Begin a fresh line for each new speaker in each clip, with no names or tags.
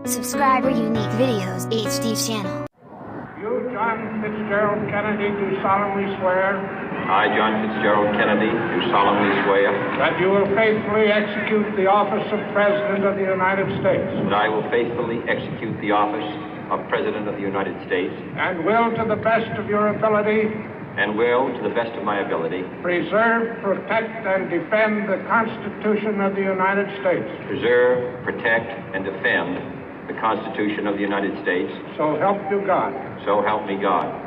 Subscribe for unique videos, HD channel.
You, John Fitzgerald Kennedy, do solemnly swear
I, John Fitzgerald Kennedy, do solemnly swear
that you will faithfully execute the office of President of the United States
that I will faithfully execute the office of President of the United States
and will, to the best of your ability,
and will, to the best of my ability,
preserve, protect, and defend the Constitution of the United States.
preserve, protect, and defend the Constitution of the United States.
So help you God.
So help me God.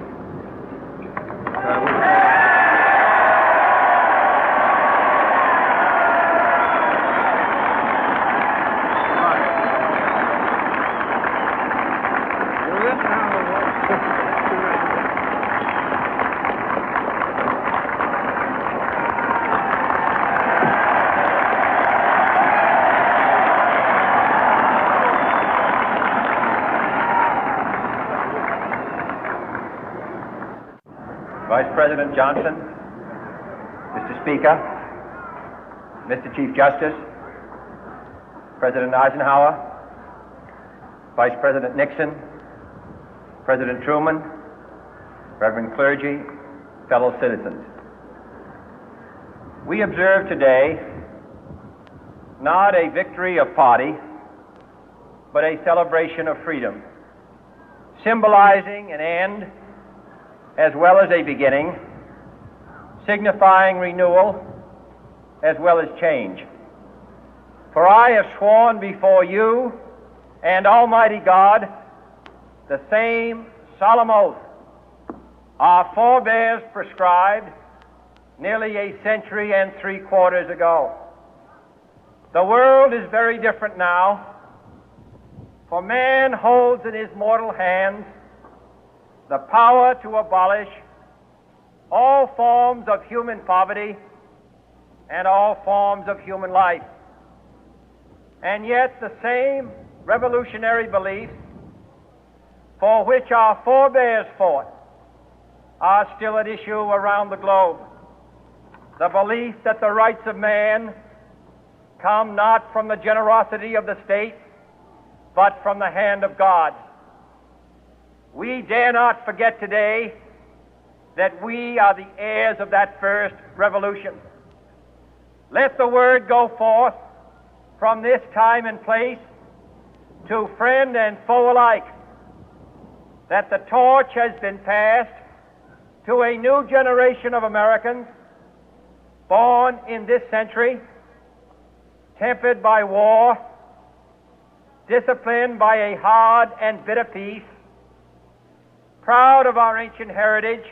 Vice President Johnson, Mr. Speaker, Mr. Chief Justice, President Eisenhower, Vice President Nixon, President Truman, Reverend clergy, fellow citizens. We observe today not a victory of party, but a celebration of freedom, symbolizing an end as well as a beginning, signifying renewal as well as change. For I have sworn before you and Almighty God the same solemn oath our forebears prescribed nearly a century and 3/4 ago. The world is very different now, for man holds in his mortal hands the power to abolish all forms of human poverty and all forms of human life. And yet the same revolutionary beliefs for which our forebears fought are still at issue around the globe. The belief that the rights of man come not from the generosity of the state, but from the hand of God. We dare not forget today that we are the heirs of that first revolution. Let the word go forth from this time and place to friend and foe alike that the torch has been passed to a new generation of Americans born in this century, tempered by war, disciplined by a hard and bitter peace, proud of our ancient heritage,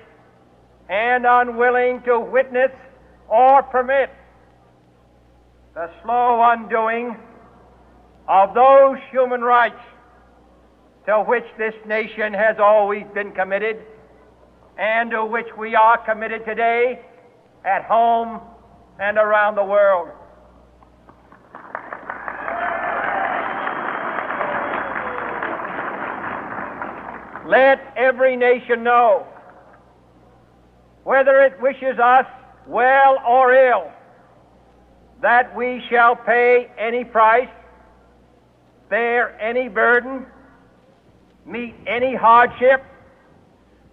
and unwilling to witness or permit the slow undoing of those human rights to which this nation has always been committed and to which we are committed today at home and around the world. Let every nation know, whether it wishes us well or ill, that we shall pay any price, bear any burden, meet any hardship,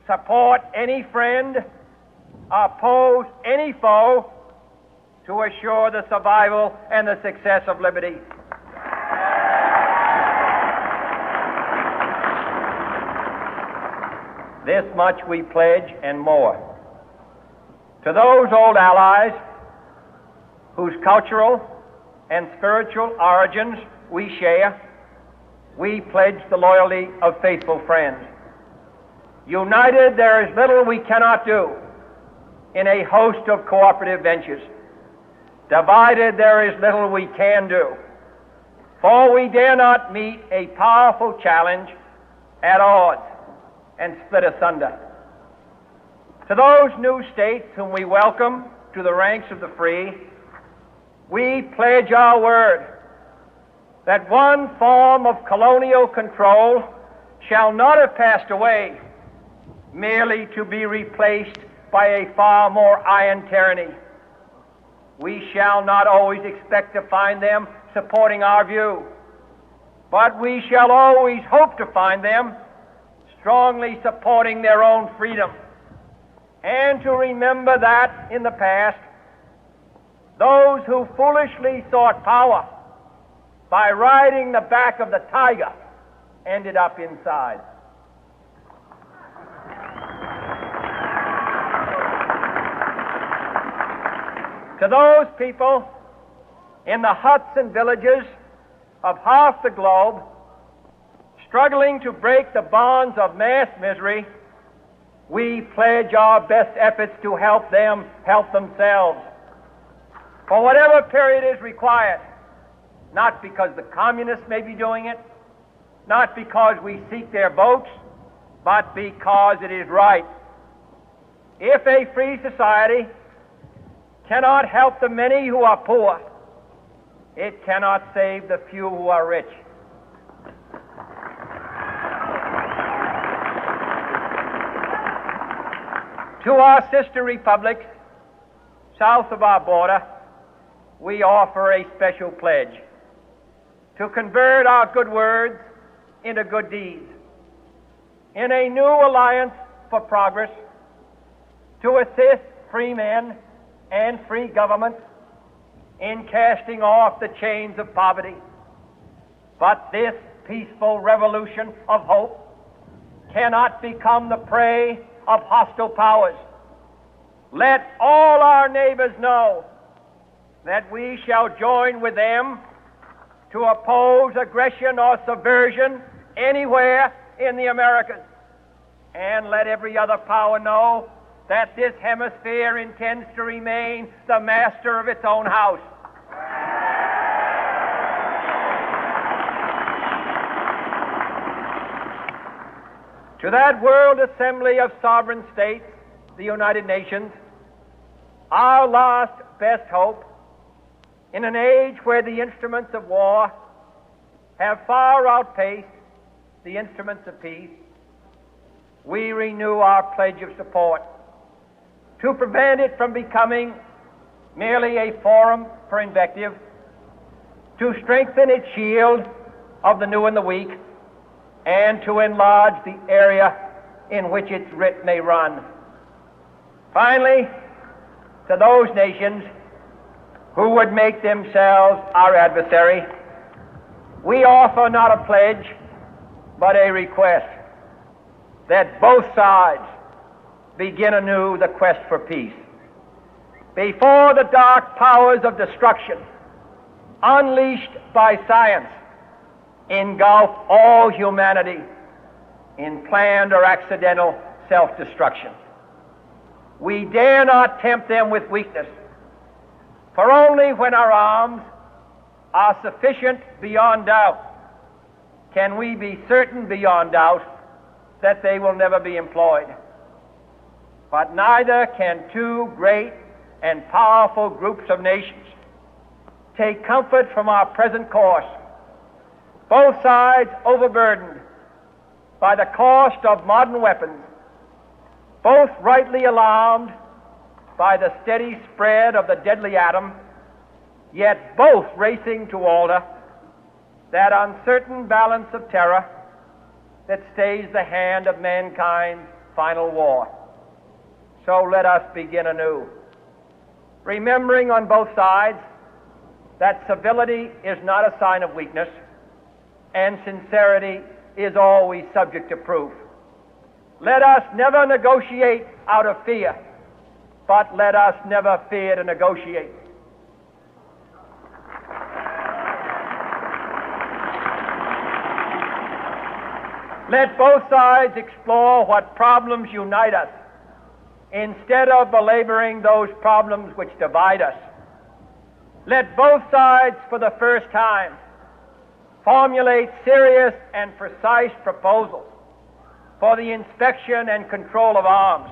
support any friend, oppose any foe to assure the survival and the success of liberty. This much we pledge and more. To those old allies whose cultural and spiritual origins we share, we pledge the loyalty of faithful friends. United, there is little we cannot do in a host of cooperative ventures. Divided, there is little we can do, for we dare not meet a powerful challenge at odds and split asunder. To those new states whom we welcome to the ranks of the free, we pledge our word that one form of colonial control shall not have passed away merely to be replaced by a far more iron tyranny. We shall not always expect to find them supporting our view, but we shall always hope to find them strongly supporting their own freedom, and to remember that in the past, those who foolishly sought power by riding the back of the tiger ended up inside. To those people in the huts and villages of half the globe struggling to break the bonds of mass misery, we pledge our best efforts to help them help themselves for whatever period is required, not because the communists may be doing it, not because we seek their votes, but because it is right. If a free society cannot help the many who are poor, it cannot save the few who are rich. To our sister republics south of our border, we offer a special pledge to convert our good words into good deeds, in a new alliance for progress, to assist free men and free governments in casting off the chains of poverty. But this peaceful revolution of hope cannot become the prey of hostile powers. Let all our neighbors know that we shall join with them to oppose aggression or subversion anywhere in the Americas. And let every other power know that this hemisphere intends to remain the master of its own house. To that World Assembly of Sovereign States, the United Nations, our last best hope, in an age where the instruments of war have far outpaced the instruments of peace, we renew our pledge of support to prevent it from becoming merely a forum for invective, to strengthen its shield of the new and the weak, and to enlarge the area in which its writ may run. Finally, to those nations who would make themselves our adversary, we offer not a pledge, but a request that both sides begin anew the quest for peace. Before the dark powers of destruction, unleashed by science, engulf all humanity in planned or accidental self-destruction, we dare not tempt them with weakness, for only when our arms are sufficient beyond doubt can we be certain beyond doubt that they will never be employed. But neither can two great and powerful groups of nations take comfort from our present course, both sides overburdened by the cost of modern weapons, both rightly alarmed by the steady spread of the deadly atom, yet both racing to alter that uncertain balance of terror that stays the hand of mankind's final war. So let us begin anew, remembering on both sides that civility is not a sign of weakness, and sincerity is always subject to proof. Let us never negotiate out of fear, but let us never fear to negotiate. Let both sides explore what problems unite us, instead of belaboring those problems which divide us. Let both sides, for the first time, formulate serious and precise proposals for the inspection and control of arms,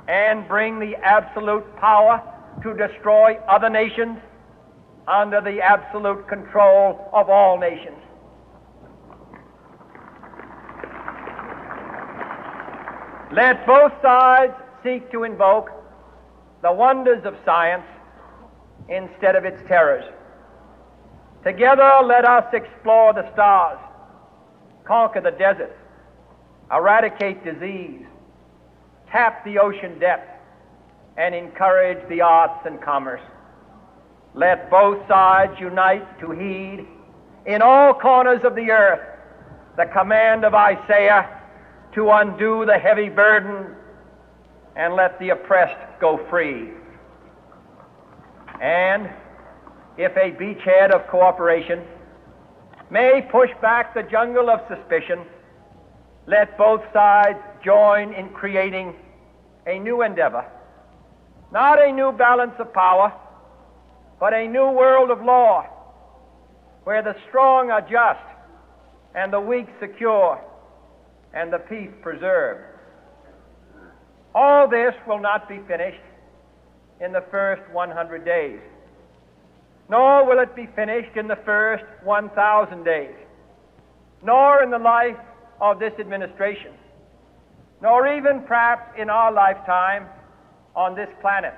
and bring the absolute power to destroy other nations under the absolute control of all nations. Let both sides seek to invoke the wonders of science instead of its terrors. Together let us explore the stars, conquer the deserts, eradicate disease, tap the ocean depths, and encourage the arts and commerce. Let both sides unite to heed in all corners of the earth the command of Isaiah to undo the heavy burden and let the oppressed go free. And if a beachhead of cooperation may push back the jungle of suspicion, let both sides join in creating a new endeavor, not a new balance of power, but a new world of law, where the strong are just and the weak secure and the peace preserved. All this will not be finished in the first 100 days, nor will it be finished in the first 1,000 days, nor in the life of this administration, nor even perhaps in our lifetime on this planet.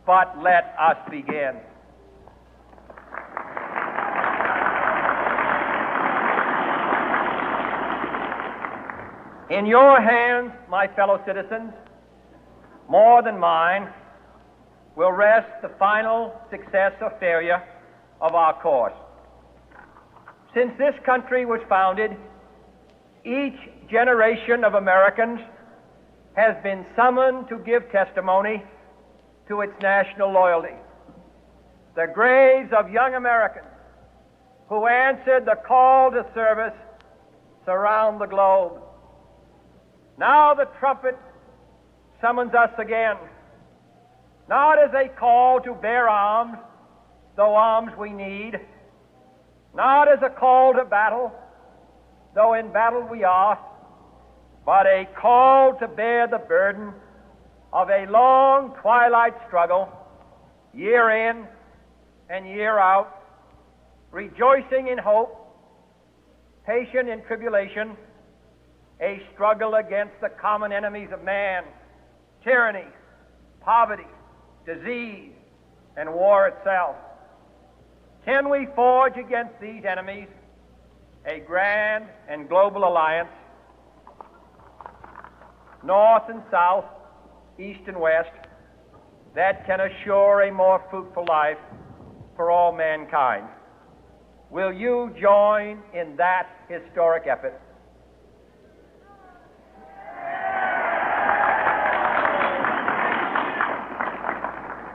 But let us begin. In your hands, my fellow citizens, more than mine, will rest the final success or failure of our course. Since this country was founded, each generation of Americans has been summoned to give testimony to its national loyalty. The graves of young Americans who answered the call to service surround the globe. Now the trumpet summons us again, not as a call to bear arms, though arms we need, not as a call to battle, though in battle we are, but a call to bear the burden of a long twilight struggle, year in and year out, rejoicing in hope, patient in tribulation, a struggle against the common enemies of man, tyranny, poverty, disease, and war itself. Can we forge against these enemies a grand and global alliance, north and south, east and west, that can assure a more fruitful life for all mankind? Will you join in that historic effort?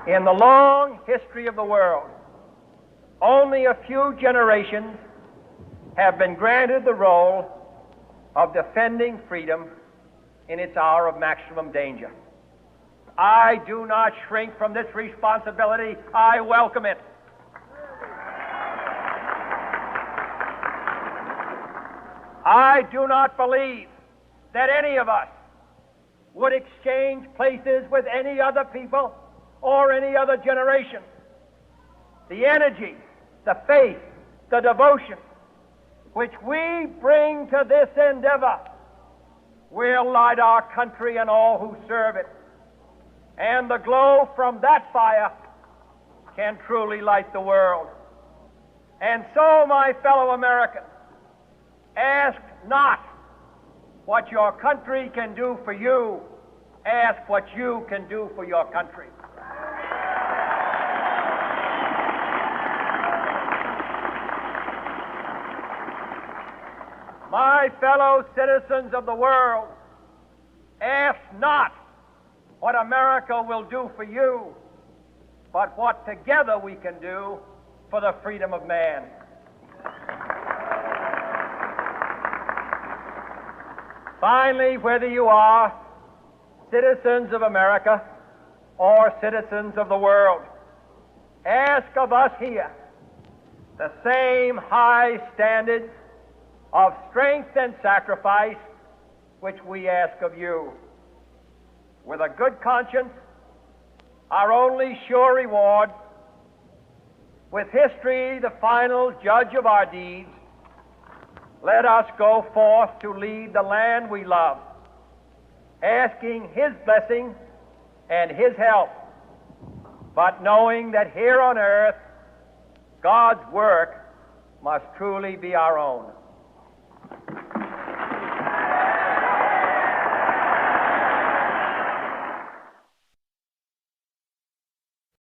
In the long history of the world, only a few generations have been granted the role of defending freedom in its hour of maximum danger. I do not shrink from this responsibility. I welcome it. I do not believe that any of us would exchange places with any other people or any other generation. The energy, the faith, the devotion which we bring to this endeavor will light our country and all who serve it. And the glow from that fire can truly light the world. And so, my fellow Americans, ask not what your country can do for you, ask what you can do for your country. My fellow citizens of the world, ask not what America will do for you, but what together we can do for the freedom of man. Finally, whether you are citizens of America or citizens of the world, ask of us here the same high standards of strength and sacrifice which we ask of you. With a good conscience, our only sure reward, with history the final judge of our deeds, let us go forth to lead the land we love, asking His blessing and His help, but knowing that here on earth God's work must truly be our own.